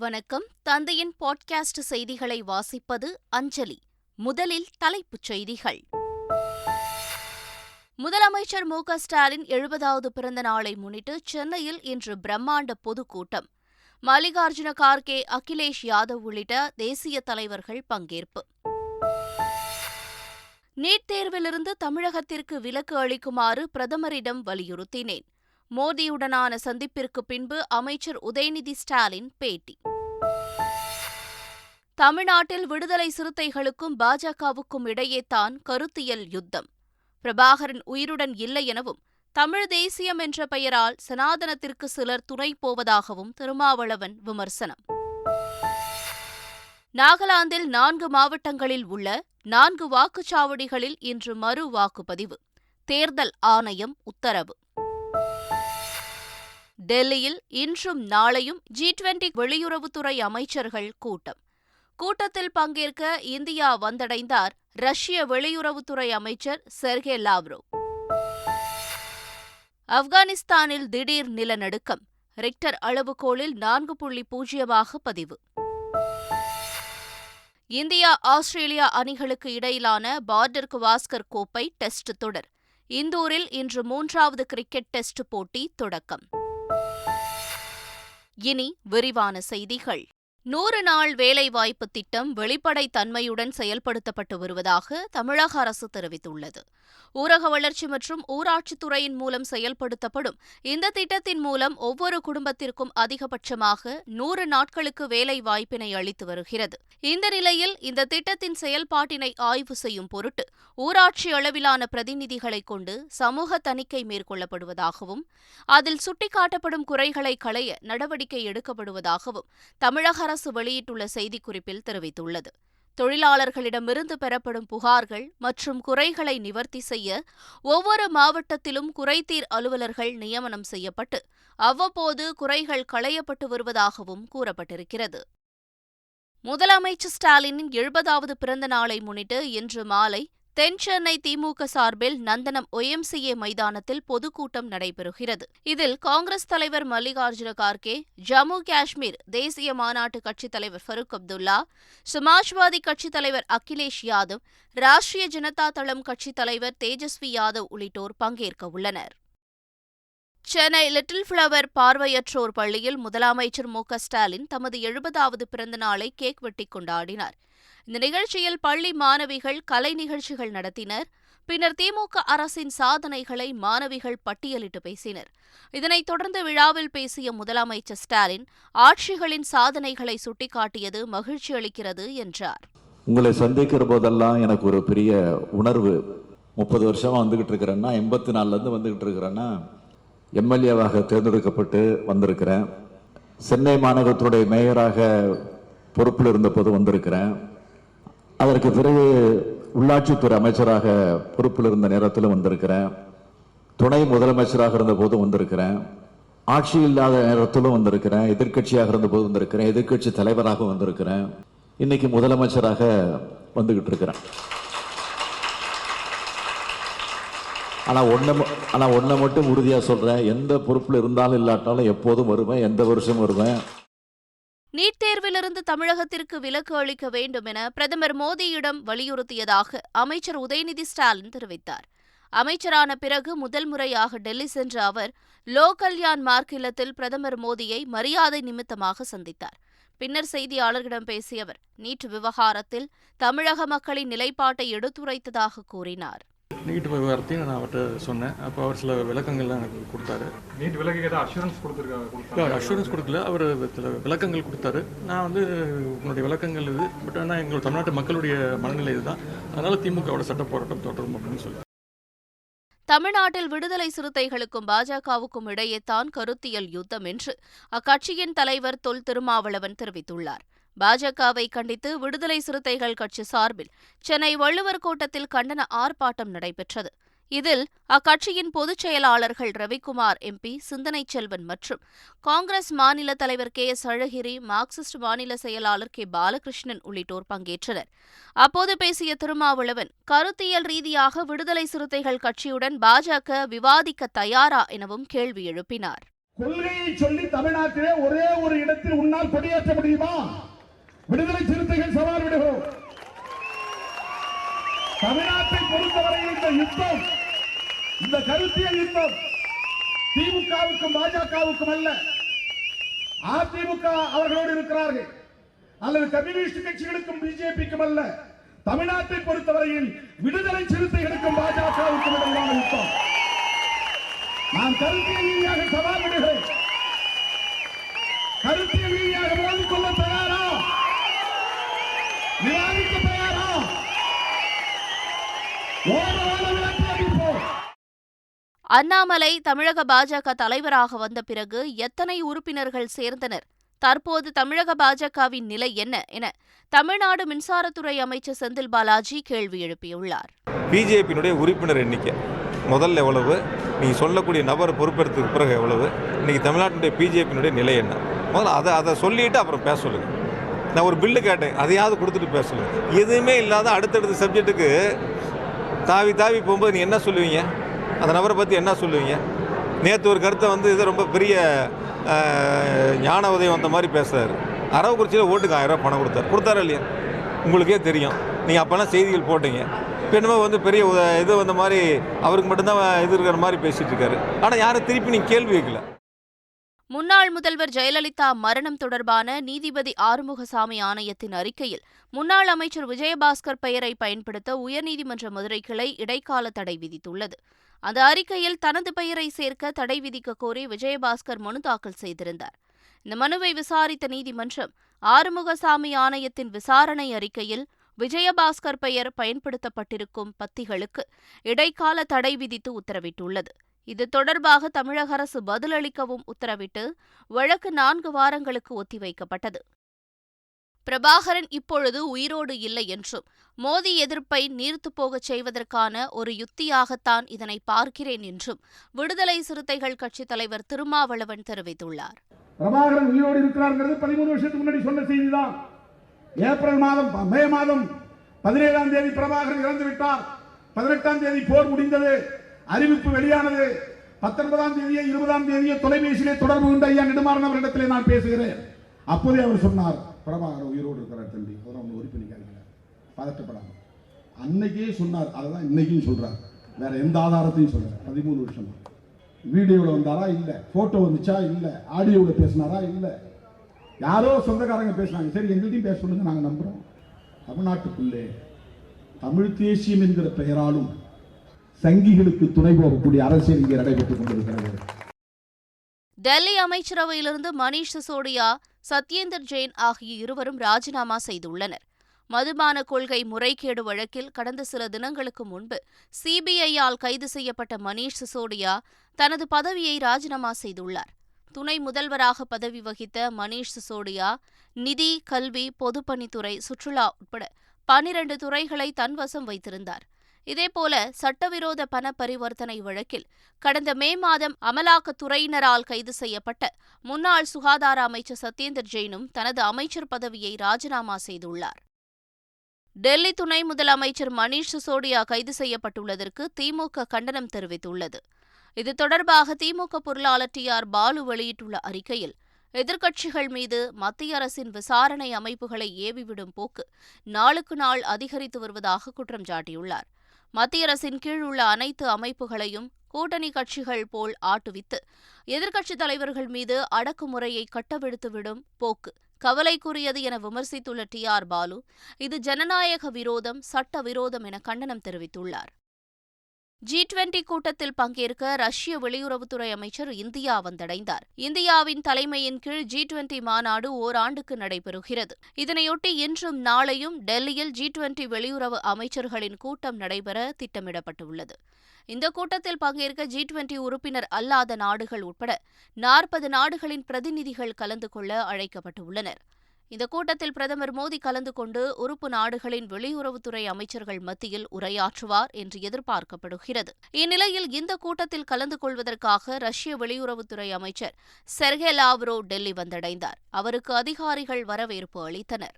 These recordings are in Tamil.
வணக்கம். தந்தையின் பாட்காஸ்ட் செய்திகளை வாசிப்பது அஞ்சலி. முதலில் தலைப்புச் செய்திகள். முதலமைச்சர் மு.க.ஸ்டாலின் 70வது பிறந்த நாளை முன்னிட்டு சென்னையில் இன்று பிரம்மாண்ட பொதுக்கூட்டம். மல்லிகார்ஜுன கார்கே, அகிலேஷ் யாதவ் உள்ளிட்ட தேசிய தலைவர்கள் பங்கேற்பு. நீட் தேர்விலிருந்து தமிழகத்திற்கு விலக்கு அளிக்குமாறு பிரதமரிடம் வலியுறுத்தினேன். மோடியுடனான சந்திப்பிற்கு பின்பு அமைச்சர் உதயநிதி ஸ்டாலின் பேட்டி. தமிழ்நாட்டில் விடுதலை சிறுத்தைகளுக்கும் பாஜகவுக்கும் இடையேதான் கருத்தியல் யுத்தம். பிரபாகரன் உயிருடன் இல்லை எனவும் தமிழ் தேசியம் என்ற பெயரால் சனாதனத்திற்கு சிலர் துணை போவதாகவும் திருமாவளவன் விமர்சனம். நாகாலாந்தில் 4 மாவட்டங்களில் உள்ள 4 வாக்குச்சாவடிகளில் இன்று மறு வாக்குப்பதிவு. தேர்தல் ஆணையம் உத்தரவு. டெல்லியில் இன்றும் நாளையும் G20 வெளியுறவுத்துறை அமைச்சர்கள் கூட்டம். கூட்டத்தில் பங்கேற்க இந்தியா வந்தடைந்தார் ரஷ்ய வெளியுறவுத்துறை அமைச்சர் செர்கே லாவ்ரோவ். ஆப்கானிஸ்தானில் திடீர் நிலநடுக்கம். ரிக்டர் அளவுகோலில் 4.0 பதிவு. இந்தியா ஆஸ்திரேலியா அணிகளுக்கு இடையிலான பார்டர் கவாஸ்கர் கோப்பை டெஸ்ட் தொடர். இந்தூரில் இன்று 3வது கிரிக்கெட் டெஸ்ட் போட்டி தொடக்கம். இனி விரிவான செய்திகள். 100 நாள் வேலைவாய்ப்பு திட்டம் வெளிப்படைத் தன்மையுடன் செயல்படுத்தப்பட்டு வருவதாக தமிழக அரசு தெரிவித்துள்ளது. ஊரக வளர்ச்சி மற்றும் ஊராட்சித்துறையின் மூலம் செயல்படுத்தப்படும் இந்த திட்டத்தின் மூலம் ஒவ்வொரு குடும்பத்திற்கும் அதிகபட்சமாக 100 நாட்களுக்கு வேலை வாய்ப்பினை அளித்து வருகிறது. இந்த நிலையில் இந்த திட்டத்தின் செயல்பாட்டினை ஆய்வு செய்யும் பொருட்டு ஊராட்சி அளவிலான பிரதிநிதிகளை கொண்டு சமூக தணிக்கை மேற்கொள்ளப்படுவதாகவும் அதில் சுட்டிக்காட்டப்படும் குறைகளை களைய நடவடிக்கை எடுக்கப்படுவதாகவும் தமிழக அரசு வெளியிட்டுள்ள செய்திக்குறிப்பில் தெரிவித்துள்ளது. தொழிலாளர்களிடமிருந்து பெறப்படும் புகார்கள் மற்றும் குறைகளை நிவர்த்தி செய்ய ஒவ்வொரு மாவட்டத்திலும் குறைதீர் அலுவலர்கள் நியமனம் செய்யப்பட்டு அவ்வப்போது குறைகள் களையப்பட்டு வருவதாகவும் கூறப்பட்டிருக்கிறது. முதலமைச்சர் ஸ்டாலினின் 70வது பிறந்த நாளை முன்னிட்டு இன்று மாலை தென் சென்னை திமுக சார்பில் நந்தனம் OMCA மைதானத்தில் பொதுக்கூட்டம் நடைபெறுகிறது. இதில் காங்கிரஸ் தலைவர் மல்லிகார்ஜுன கார்கே, ஜம்மு காஷ்மீர் தேசிய மாநாட்டு கட்சித் தலைவர் ஃபரூக் அப்துல்லா, சமாஜ்வாதி கட்சித் தலைவர் அகிலேஷ் யாதவ், ராஷ்டிரிய ஜனதா தளம் கட்சித் தலைவர் தேஜஸ்வி யாதவ் உள்ளிட்டோர் பங்கேற்க உள்ளனர். சென்னை லிட்டில் ஃபிளவர் பார்வையற்றோர் பள்ளியில் முதலமைச்சர் மு.க.ஸ்டாலின் தமது 70வது பிறந்த நாளை கேக் வெட்டி கொண்டாடினார். இந்த நிகழ்ச்சியில் பள்ளி மாணவிகள் கலை நிகழ்ச்சிகள் நடத்தினர். பின்னர் திமுக அரசின் சாதனைகளை மாணவிகள் பட்டியலிட்டு பேசினர். இதனைத் தொடர்ந்து விழாவில் பேசிய முதலமைச்சர் ஸ்டாலின் ஆட்சிகளின் சாதனைகளை சுட்டிக்காட்டியது மகிழ்ச்சி அளிக்கிறது என்றார். உங்களை சந்திக்கிற போதெல்லாம் எனக்கு ஒரு பெரிய உணர்வு. 30 வருஷமா வந்துகிட்டு இருக்கிறேன்னா, 84லேருந்து வந்துகிட்டு இருக்கிறேன்னா, எம்எல்ஏவாக தேர்ந்தெடுக்கப்பட்டு வந்திருக்கிறேன். சென்னை மாநகரத்துடைய மேயராக பொறுப்பில் இருந்தபோது வந்திருக்கிறேன். அதற்கு பிறகு உள்ளாட்சித்துறை அமைச்சராக பொறுப்பில் இருந்த நேரத்தில் வந்திருக்கிறேன். துணை முதலமைச்சராக இருந்தபோது வந்திருக்கிறேன். ஆட்சி இல்லாத நேரத்திலும் வந்திருக்கிறேன். எதிர்க்கட்சியாக இருந்தபோது வந்திருக்கிறேன். எதிர்க்கட்சி தலைவராக வந்திருக்கிறேன். இன்னைக்கு முதலமைச்சராக வந்துகிட்டு இருக்கிறேன். ஆனா ஒன்ன மட்டும் உறுதியா சொல்றேன், எந்த பொறுப்புல இருந்தாலும் இல்லாட்டாலும் எப்போதும் வருவேன், எந்த வருஷமும் வருவேன். நீட் தேர்விலிருந்து தமிழகத்திற்கு விலக்கு அளிக்க வேண்டும் என பிரதமர் மோடியிடம் வலியுறுத்தியதாக அமைச்சர் உதயநிதி ஸ்டாலின் தெரிவித்தார். அமைச்சரான பிறகு முதல் முறையாக டெல்லி சென்ற அவர் லோக் கல்யாண் மார்க் இல்லத்தில் பிரதமர் மோடியை மரியாதை நிமித்தமாக சந்தித்தார். பின்னர் செய்தியாளர்களிடம் பேசிய அவர் நீட் விவகாரத்தில் தமிழக மக்களின் நிலைப்பாட்டை எடுத்துரைத்ததாக கூறினார். நீட் விவகாரத்தையும் நான் அவர்கிட்ட சொன்னேன். அப்போ அவர் சில விளக்கங்கள்லாம் எனக்கு கொடுத்தாரு. நீட் விலக்கு ஏதாவது அஷூரன்ஸ் கொடுத்துருக்காங்க? அஷூரன்ஸ் கொடுக்கல, அவர் சில விளக்கங்கள் கொடுத்தாரு. நான் உங்களுடைய விளக்கங்கள் இது, பட் ஆனால் எங்களோட தமிழ்நாட்டு மக்களுடைய மனநிலை இதுதான், அதனால திமுகவோட சட்ட போராட்டம் தொடரும் அப்படின்னு சொல்லி. தமிழ்நாட்டில் விடுதலை சிறுத்தைகளுக்கும் பாஜகவுக்கும் இடையேதான் கருத்தியல் யுத்தம் என்று அக்கட்சியின் தலைவர் தொல் திருமாவளவன் தெரிவித்துள்ளார். பாஜகவை கண்டித்து விடுதலை சிறுத்தைகள் கட்சி சார்பில் சென்னை வள்ளுவர் கோட்டத்தில் கண்டன ஆர்ப்பாட்டம் நடைபெற்றது. இதில் அக்கட்சியின் பொதுச் செயலாளர்கள் ரவிக்குமார் MP, சிந்தனை செல்வன் மற்றும் காங்கிரஸ் மாநில தலைவர் KS அழகிரி, மார்க்சிஸ்ட் மாநில செயலாளர் K பாலகிருஷ்ணன் உள்ளிட்டோர் பங்கேற்றனர். அப்போது பேசிய திருமாவளவன், கருத்தியல் ரீதியாக விடுதலை சிறுத்தைகள் கட்சியுடன் பாஜக விவாதிக்க தயாரா எனவும் கேள்வி எழுப்பினார். கொள்கையை சொல்லி தமிழ்நாட்டிலே ஒரே ஒரு இடத்தில் உன்னால் கொடியேற்ற முடியுமா? விடுதலை சிறுத்தைகள் சவால் விடுகிறோம். தமிழ்நாட்டை பொறுத்தவரையில் இந்த யுத்தம், இந்த கருத்தியல் யுத்தம் திமுகவுக்கும் பாஜகவுக்கும் அல்ல. அதிமுக அவர்களோடு இருக்கிறார்கள், அல்லது கம்யூனிஸ்ட் கட்சிகளுக்கும் பிஜேபிக்கும் அல்ல. தமிழ்நாட்டை பொறுத்தவரையில் விடுதலை சிறுத்தைகளுக்கும் பாஜகவுக்கும் இடையிலான யுத்தம். நான் கருத்தியல் ரீதியாக சவால் விடுகிறேன். கருத்தியல் ரீதியாக மோதிக் கொள்ள தயாரா? விவாதிக்க தயாரா? அண்ணாமலை தமிழக பாஜக தலைவராக வந்த பிறகு எத்தனை உறுப்பினர்கள் சேர்ந்தனர், தற்போது தமிழக பாஜகவின் நிலை என்ன என தமிழ்நாடு மின்சாரத்துறை அமைச்சர் செந்தில் பாலாஜி கேள்வி எழுப்பியுள்ளார். பிஜேபியினுடைய உறுப்பினர் எண்ணிக்கை முதல்ல எவ்வளவு, நீங்கள் சொல்லக்கூடிய நபர் பொறுப்பெடுத்ததுக்கு பிறகு எவ்வளவு, இன்றைக்கி தமிழ்நாட்டினுடைய பிஜேபியினுடைய நிலை என்ன, முதல்ல அதை சொல்லிவிட்டு அப்புறம் பேச சொல்லுங்கள். நான் ஒரு பில்லு கேட்டேன், அதையாவது கொடுத்துட்டு பேச சொல்லுங்கள். எதுவுமே இல்லாத அடுத்தடுத்த சப்ஜெக்ட்டுக்கு தாவி போகும்போது நீ என்ன சொல்லுவீங்க? அந்த நபரை பற்றி என்ன சொல்லுவீங்க? நேற்று ஒரு கருத்தை இது ரொம்ப பெரிய ஞான உதயம் வந்த மாதிரி பேசுகிறாரு. அரவக்குறிச்சியில் ஓட்டுக்கு 1000 ரூபா பணம் கொடுத்தாரா இல்லையா? உங்களுக்கே தெரியும். நீங்கள் அப்போல்லாம் செய்திகள் போட்டீங்க. இப்போ என்னமோ பெரிய இது வந்த மாதிரி அவருக்கு மட்டும்தான் இது இருக்கிற மாதிரி பேசிகிட்டு இருக்காரு. ஆனால் யாரும் திருப்பி நீங்கள் கேள்வி வைக்கல. முன்னாள் முதல்வர் ஜெயலலிதா மரணம் தொடர்பான நீதிபதி ஆறுமுகசாமி ஆணையத்தின் அறிக்கையில் முன்னாள் அமைச்சர் விஜயபாஸ்கர் பெயரை பயன்படுத்த உயர்நீதிமன்ற மதுரை கிளை இடைக்கால தடை விதித்துள்ளது. அந்த அறிக்கையில் தனது பெயரை சேர்க்க தடை விதிக்க கோரி விஜயபாஸ்கர் மனு தாக்கல் செய்திருந்தார். இந்த மனுவை விசாரித்த நீதிமன்றம் ஆறுமுகசாமி ஆணையத்தின் விசாரணை அறிக்கையில் விஜயபாஸ்கர் பெயர் பயன்படுத்தப்பட்டிருக்கும் பத்திகளுக்கு இடைக்கால தடை விதித்து உத்தரவிட்டுள்ளது. இது தொடர்பாக தமிழக அரசு பதிலளிக்கவும் உத்தரவிட்டு வழக்கு 4 வாரங்களுக்கு ஒத்திவைக்கப்பட்டது. பிரபாகரன் இப்பொழுது உயிரோடு இல்லை என்றும் மோடி எதிர்ப்பை நீர்த்துப் போகச் செய்வதற்கான ஒரு யுக்தியாகத்தான் இதனை பார்க்கிறேன் என்றும் விடுதலை சிறுத்தைகள் கட்சித் தலைவர் திருமாவளவன் தெரிவித்துள்ளார். பிரபாகரன் உயிரோடு இருக்கிறார் 13 வருஷத்துக்கு முன்னாடி சொன்ன செய்திதான். ஏப்ரல் மாதம் மே மாதம் 17ஆம் தேதி பிரபாகரன் இறந்து விட்டார். 18ஆம் தேதி போர் முடிந்தது, அறிவிப்பு வெளியானது. 19ஆம் தேதியோ 20ஆம் தேதியோ தொலைபேசியிலே தொடர்பு கொண்ட ஐயா நெடுமாறன் அவரிடத்திலே நான் பேசுகிறேன். அப்போதே அவர் சொன்னார், பிரபாகரன் உயிரோடு இருக்கிறார் தம்பி, அதெல்லாம் உறுப்பினர் பதட்டப்படாமல். அன்னைக்கே சொன்னார், அதுதான் இன்னைக்கும் சொல்றார். வேற எந்த ஆதாரத்தையும் சொல்ல. 13 வருஷம் வீடியோவில் வந்தாரா இல்லை, போட்டோ வந்துச்சா இல்லை, ஆடியோவில் பேசினாரா இல்லை, யாரோ சொந்தக்காரங்க பேசினாங்க. சரி, எங்கள்கிட்டையும் பேச சொல்லுங்க, நாங்கள் நம்புறோம். தமிழ்நாட்டுக்குள்ளே தமிழ் தேசியம் என்கிற பெயராலும் சங்கிகளுக்கு துணை போகக்கூடிய அரசியல் இங்கே நடைபெற்றுக் கொண்டிருக்கிறது. டெல்லி அமைச்சரவையிலிருந்து மணீஷ் சிசோடியா, சத்யேந்தர் ஜெயின் ஆகிய இருவரும் ராஜினாமா செய்துள்ளனர். மதுபான கொள்கை முறைகேடு வழக்கில் கடந்த சில தினங்களுக்கு முன்பு சிபிஐயால் கைது செய்யப்பட்ட மணீஷ் சிசோடியா தனது பதவியை ராஜினாமா செய்துள்ளார். துணை முதல்வராக பதவி வகித்த மணீஷ் சிசோடியா நிதி, கல்வி, பொதுப்பணித்துறை, சுற்றுலா உட்பட 12 துறைகளை தன்வசம் வைத்திருந்தார். இதேபோல சட்டவிரோத பண பரிவர்த்தனை வழக்கில் கடந்த மே மாதம் அமலாக்கத்துறையினரால் கைது செய்யப்பட்ட முன்னாள் சுகாதார அமைச்சர் சத்யேந்தர் ஜெயினும் தனது அமைச்சர் பதவியை ராஜினாமா செய்துள்ளார். டெல்லி துணை முதலமைச்சர் மணீஷ் சிசோடியா கைது செய்யப்பட்டுள்ளதற்கு திமுக கண்டனம் தெரிவித்துள்ளது. இது தொடர்பாக திமுக பொருளாளர் டி.ஆர். பாலு வெளியிட்டுள்ள அறிக்கையில், எதிர்க்கட்சிகள் மீது மத்திய அரசின் விசாரணை அமைப்புகளை ஏவிவிடும் போக்கு நாளுக்கு நாள் அதிகரித்து வருவதாக குற்றம் சாட்டியுள்ளார். மத்திய அரசின் கீழ் உள்ள அனைத்து அமைப்புகளையும் கூட்டணி கட்சிகள் போல் ஆட்டுவித்து எதிர்க்கட்சித் தலைவர்கள் மீது அடக்குமுறையை கட்டவிழ்த்துவிடும் போக்கு கவலைக்குரியது என விமர்சித்துள்ள டி.ஆர். பாலு, இது ஜனநாயக விரோதம், சட்ட விரோதம் என கண்டனம் தெரிவித்துள்ளார். G20 கூட்டத்தில் பங்கேற்க ரஷ்ய வெளியுறவுத்துறை அமைச்சர் இந்தியா வந்தடைந்தார். இந்தியாவின் தலைமையின் கீழ் G20 மாநாடு ஓராண்டுக்கு நடைபெறுகிறது. இதனையொட்டி இன்றும் நாளையும் டெல்லியில் G20 வெளியுறவு அமைச்சர்களின் கூட்டம் நடைபெற திட்டமிடப்பட்டுள்ளது. இந்த கூட்டத்தில் பங்கேற்க G20 உறுப்பினர் அல்லாத நாடுகள் உட்பட 40 நாடுகளின் பிரதிநிதிகள் கலந்து கொள்ள அழைக்கப்பட்டுள்ளனர். இந்த கூட்டத்தில் பிரதமர் மோடி கலந்து கொண்டு உறுப்பு நாடுகளின் வெளியுறவுத்துறை அமைச்சர்கள் மத்தியில் உரையாற்றுவார் என்று எதிர்பார்க்கப்படுகிறது. இந்நிலையில் இந்த கூட்டத்தில் கலந்து கொள்வதற்காக ரஷ்ய வெளியுறவுத்துறை அமைச்சர் செர்கே லாவ்ரோவ் டெல்லி வந்தடைந்தார். அவருக்கு அதிகாரிகள் வரவேற்பு அளித்தனர்.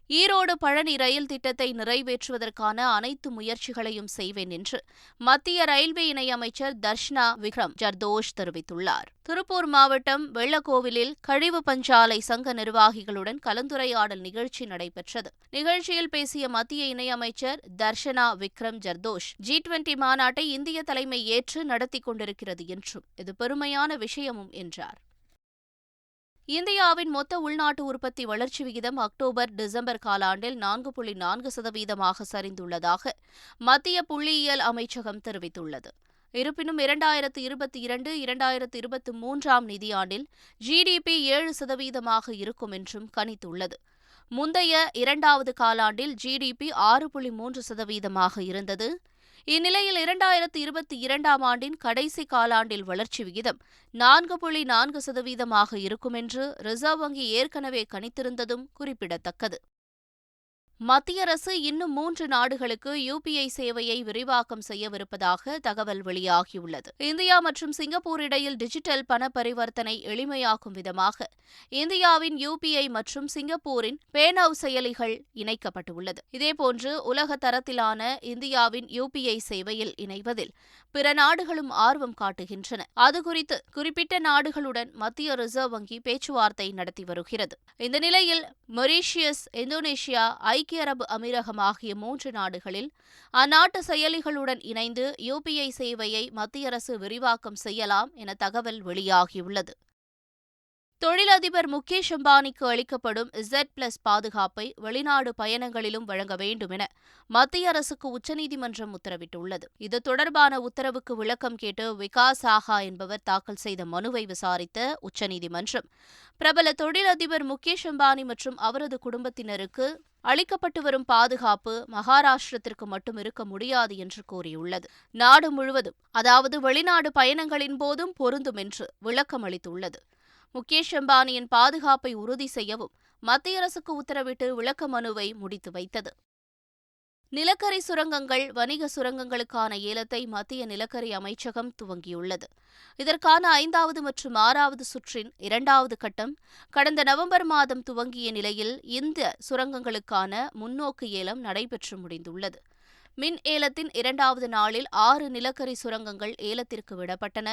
ஈரோடு பழனி ரயில் திட்டத்தை நிறைவேற்றுவதற்கான அனைத்து முயற்சிகளையும் செய்வேன் என்று மத்திய ரயில்வே இணையமைச்சர் தர்ஷனா விக்ரம் ஜர்தோஷ் தெரிவித்துள்ளார். திருப்பூர் மாவட்டம் வெள்ளக்கோவிலில் கழிவு பஞ்சாலை சங்க நிர்வாகிகளுடன் கலந்துரையாடல் நிகழ்ச்சி நடைபெற்றது. நிகழ்ச்சியில் பேசிய மத்திய இணையமைச்சர் தர்ஷனா விக்ரம் ஜர்தோஷ், G20 மாநாட்டை இந்திய தலைமை ஏற்று நடத்தி கொண்டிருக்கிறது என்றும் இது பெருமையான விஷயமும் என்றார். இந்தியாவின் மொத்த உள்நாட்டு உற்பத்தி வளர்ச்சி விகிதம் அக்டோபர்-டிசம்பர் காலாண்டில் 4.4% சரிந்துள்ளதாக மத்திய புள்ளியியல் அமைச்சகம் தெரிவித்துள்ளது. இருப்பினும் 2022-2023 நிதியாண்டில் GDP 7% இருக்கும் என்றும் கணித்துள்ளது. முந்தைய இரண்டாவது காலாண்டில் GDP 6.3% இருந்தது. இந்நிலையில் 2022 ஆண்டின் கடைசி காலாண்டில் வளர்ச்சி விகிதம் 4.4% இருக்கும் என்று ரிசர்வ் வங்கி ஏற்கனவே கணித்திருந்ததும் குறிப்பிடத்தக்கது. மத்திய அரசு இன்னும் 3 நாடுகளுக்கு UPI சேவையை விரிவாக்கம் செய்யவிருப்பதாக தகவல் வெளியாகியுள்ளது. இந்தியா மற்றும் சிங்கப்பூர் இடையில் டிஜிட்டல் பண பரிவர்த்தனை எளிமையாக்கும் விதமாக இந்தியாவின் UPI மற்றும் சிங்கப்பூரின் பேனவ் செயலிகள் இணைக்கப்பட்டுள்ளது. இதேபோன்று உலக தரத்திலான இந்தியாவின் UPI சேவையில் இணைவதில் பிற நாடுகளும் ஆர்வம் காட்டுகின்றன. அதுகுறித்து குறிப்பிட்ட நாடுகளுடன் மத்திய ரிசர்வ் வங்கி பேச்சுவார்த்தை நடத்தி வருகிறது. இந்த நிலையில் மொரீஷியஸ், இந்தோனேஷியா, ஐக்கிய அரபு அமீரகம் ஆகிய 3 நாடுகளில் அந்நாட்டு செயலிகளுடன் இணைந்து UPI சேவையை மத்திய அரசு விரிவாக்கம் செய்யலாம் என தகவல் வெளியாகியுள்ளது. தொழிலதிபர் முகேஷ் அம்பானிக்கு அளிக்கப்படும் Z+ பாதுகாப்பை வெளிநாடு பயணங்களிலும் வழங்க வேண்டும் என மத்திய அரசுக்கு உச்சநீதிமன்றம் உத்தரவிட்டுள்ளது. இது தொடர்பான உத்தரவுக்கு விளக்கம் கேட்டு விகாஸ் சாஹா என்பவர் தாக்கல் செய்த மனுவை விசாரித்த உச்சநீதிமன்றம், பிரபல தொழிலதிபர் முகேஷ் அம்பானி மற்றும் அவரது குடும்பத்தினருக்கு அளிக்கப்பட்டு வரும் பாதுகாப்பு மகாராஷ்டிரத்திற்கு மட்டும் இருக்க முடியாது என்று கூறியுள்ளது. நாடு முழுவதும், அதாவது வெளிநாடு பயணங்களின் போதும் பொருந்தும் என்று விளக்கம் அளித்துள்ளது. முகேஷ் அம்பானியின் பாதுகாப்பை உறுதி செய்யவும் மத்திய அரசுக்கு உத்தரவிட்டு விளக்க மனுவை முடித்து வைத்தது. நிலக்கரி சுரங்கங்கள், வணிக சுரங்கங்களுக்கான ஏலத்தை மத்திய நிலக்கரி அமைச்சகம் துவங்கியுள்ளது. இதற்கான 5வது மற்றும் 6வது சுற்றின் 2வது கட்டம் கடந்த நவம்பர் மாதம் துவங்கிய நிலையில் இந்த சுரங்கங்களுக்கான முன்னோக்கு ஏலம் நடைபெற்று முடிந்துள்ளது. மின் ஏலத்தின் 2வது நாளில் 6 நிலக்கரி சுரங்கங்கள் ஏலத்திற்கு விடப்பட்டன.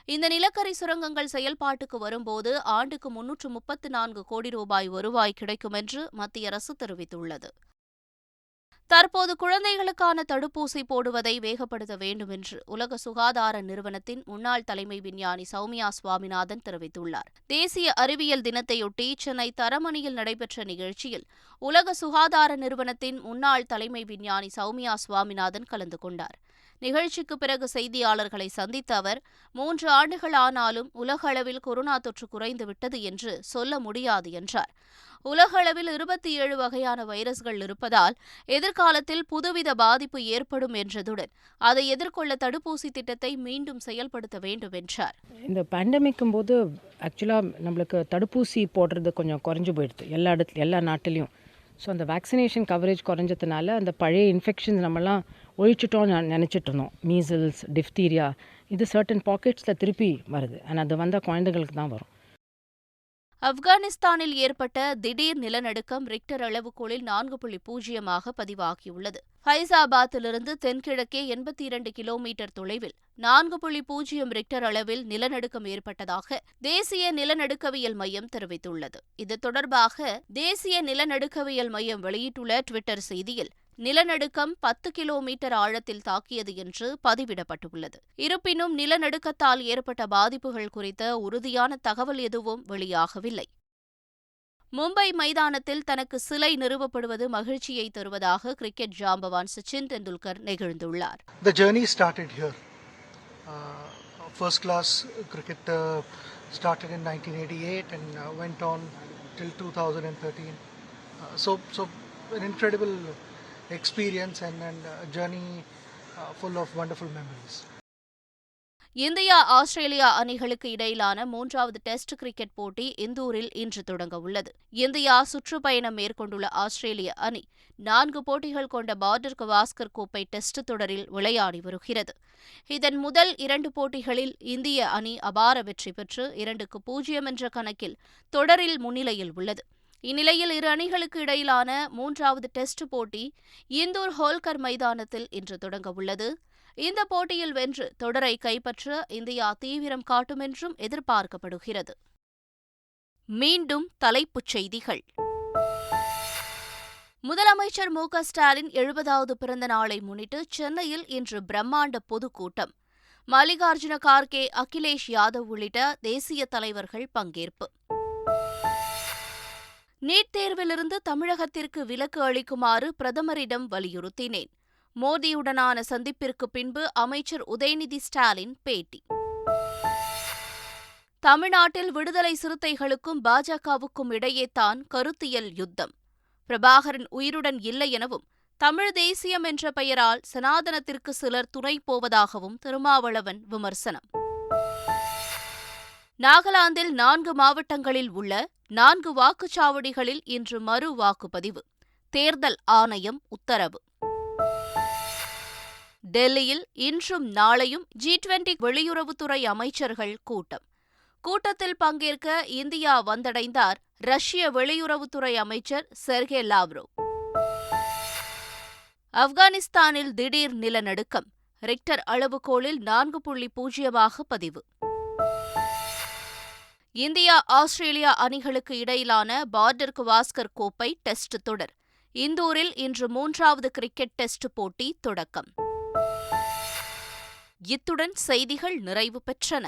இந்த நிலக்கரி சுரங்கங்கள் செயல்பாட்டுக்கு வரும்போது ஆண்டுக்கு 334 கோடி ரூபாய் வருவாய் கிடைக்கும் என்று மத்திய அரசு தெரிவித்துள்ளது. தற்போது குழந்தைகளுக்கான தடுப்பூசி போடுவதை வேகப்படுத்த வேண்டும் என்று உலக சுகாதார நிறுவனத்தின் முன்னாள் தலைமை விஞ்ஞானி சௌமியா சுவாமிநாதன் தெரிவித்துள்ளார். தேசிய அறிவியல் தினத்தையொட்டி சென்னை தரமணியில் நடைபெற்ற நிகழ்ச்சியில் உலக சுகாதார நிறுவனத்தின் முன்னாள் தலைமை விஞ்ஞானி சௌமியா சுவாமிநாதன் கலந்து கொண்டார். நிகழ்ச்சிக்கு பிறகு செய்தியாளர்களை சந்தித்த அவர், 3 ஆண்டுகள் ஆனாலும் உலக அளவில் கொரோனா தொற்று குறைந்துவிட்டது என்று சொல்ல முடியாது என்றார். உலக அளவில் 27 வகையான வைரஸ்கள் இருப்பதால் எதிர்காலத்தில் புதுவித பாதிப்பு ஏற்படும் என்றதுடன் அதை எதிர்கொள்ள தடுப்பூசி திட்டத்தை மீண்டும் செயல்படுத்த வேண்டும் என்றார். இந்த பேண்டமிக்கும் போது ஆக்சுவலாக நம்மளுக்கு தடுப்பூசி போடுறது கொஞ்சம் குறைஞ்சு போயிடுது எல்லா நாட்டிலையும். ஸோ அந்த வேக்சினேஷன் கவரேஜ் குறைஞ்சதுனால அந்த பழைய இன்ஃபெக்ஷன்ஸ் நம்மலாம் ஒழிச்சிட்டோம்னு நினச்சிட்டு இருந்தோம். மீசல்ஸ், டிஃப்தீரியா, இது சர்டன் பாக்கெட்ஸில் திருப்பி வருது. ஆனால் அது வந்தால் குழந்தைகளுக்கு தான் வரும். ஆப்கானிஸ்தானில் ஏற்பட்ட திடீர் நிலநடுக்கம் ரிக்டர் அளவுகோலில் 4.0 பதிவாகியுள்ளது. ஃபைசாபாத்திலிருந்து தென்கிழக்கே 82 கிலோமீட்டர் தொலைவில் 4.0 ரிக்டர் அளவில் நிலநடுக்கம் ஏற்பட்டதாக தேசிய நிலநடுக்கவியல் மையம் தெரிவித்துள்ளது. இது தொடர்பாக தேசிய நிலநடுக்கவியல் மையம் வெளியிட்டுள்ள ட்விட்டர் செய்தியில், நிலநடுக்கம் 10 கிலோமீட்டர் ஆழத்தில் தாக்கியது என்று பதிவிடப்பட்டுள்ளது. இருப்பினும் நிலநடுக்கத்தால் ஏற்பட்ட பாதிப்புகள் குறித்த உறுதியான தகவல் எதுவும் வெளியாகவில்லை. மும்பை மைதானத்தில் தனக்கு சிலை நிறுவப்படுவது மகிழ்ச்சியை தருவதாக கிரிக்கெட் ஜாம்பவான் சச்சின் தெண்டுல்கர் நெகிழ்ந்துள்ளார். The journey started here. First class cricket started in 1988 and went on till 2013. So an incredible experience and a journey full of wonderful memories. India Australia அணிகளுக்கு இடையிலான 3வது டெஸ்ட் கிரிக்கெட் போட்டி இந்தூரில் இன்று தொடங்க உள்ளது. இந்தியா சுற்றுப்பயணம் மேற்கொண்டுள்ள ஆஸ்திரேலிய அணி 4 போட்டிகள் கொண்ட பார்டர் கவாஸ்கர் கோப்பை டெஸ்ட் தொடரில் விளையாடி வருகிறது. இதன் முதல் 2 போட்டிகளில் இந்திய அணி அபார வெற்றி பெற்று 2-0 என்ற கணக்கில் தொடரில் முன்னிலையில் உள்ளது. இந்நிலையில் இரு அணிகளுக்கு இடையிலான 3வது டெஸ்ட் போட்டி இந்தூர் ஹோல்கர் மைதானத்தில் இன்று தொடங்க உள்ளது. இந்த போட்டியில் வென்று தொடரை கைப்பற்ற இந்தியா தீவிரம் காட்டும் என்றும் எதிர்பார்க்கப்படுகிறது. மீண்டும் தலைப்புச் செய்திகள். முதலமைச்சர் மு.க. ஸ்டாலின் 70வது பிறந்த நாளை முன்னிட்டு சென்னையில் இன்று பிரம்மாண்ட பொதுக்கூட்டம். மல்லிகார்ஜுன கார்கே, அகிலேஷ் யாதவ் உள்ளிட்ட தேசிய தலைவர்கள் பங்கேற்பு. நீட் தேர்விலிருந்து தமிழகத்திற்கு விலக்கு அளிக்குமாறு பிரதமரிடம் வலியுறுத்தினேன். மோடியுடனான சந்திப்பிற்கு பின்பு அமைச்சர் உதயநிதி ஸ்டாலின் பேட்டி. தமிழ்நாட்டில் விடுதலை சிறுத்தைகளுக்கும் பாஜகவுக்கும் இடையேதான் கருத்தியல் யுத்தம். பிரபாகரன் உயிருடன் இல்லை எனவும் தமிழ் தேசியம் என்ற பெயரால் சனாதனத்திற்கு சிலர் துணை போவதாகவும் திருமாவளவன் விமர்சனம். நாகாலாந்தில் 4 மாவட்டங்களில் உள்ள 4 வாக்குச்சாவடிகளில் இன்று மறு வாக்குப்பதிவு. தேர்தல் ஆணையம் உத்தரவு. டெல்லியில் இன்றும் நாளையும் G20 வெளியுறவுத்துறை அமைச்சர்கள் கூட்டம். கூட்டத்தில் பங்கேற்க இந்தியா வந்தடைந்தார் ரஷ்ய வெளியுறவுத்துறை அமைச்சர் செர்கே லாவ்ரோவ். ஆப்கானிஸ்தானில் திடீர் நிலநடுக்கம். ரிக்டர் அளவுகோலில் 4.0 பதிவு. இந்தியா ஆஸ்திரேலியா அணிகளுக்கு இடையிலான பார்டர் கவாஸ்கர் கோப்பை டெஸ்ட் தொடர். இந்தூரில் இன்று 3வது கிரிக்கெட் டெஸ்ட் போட்டி தொடக்கம். இத்துடன் செய்திகள் நிறைவு பெற்றன.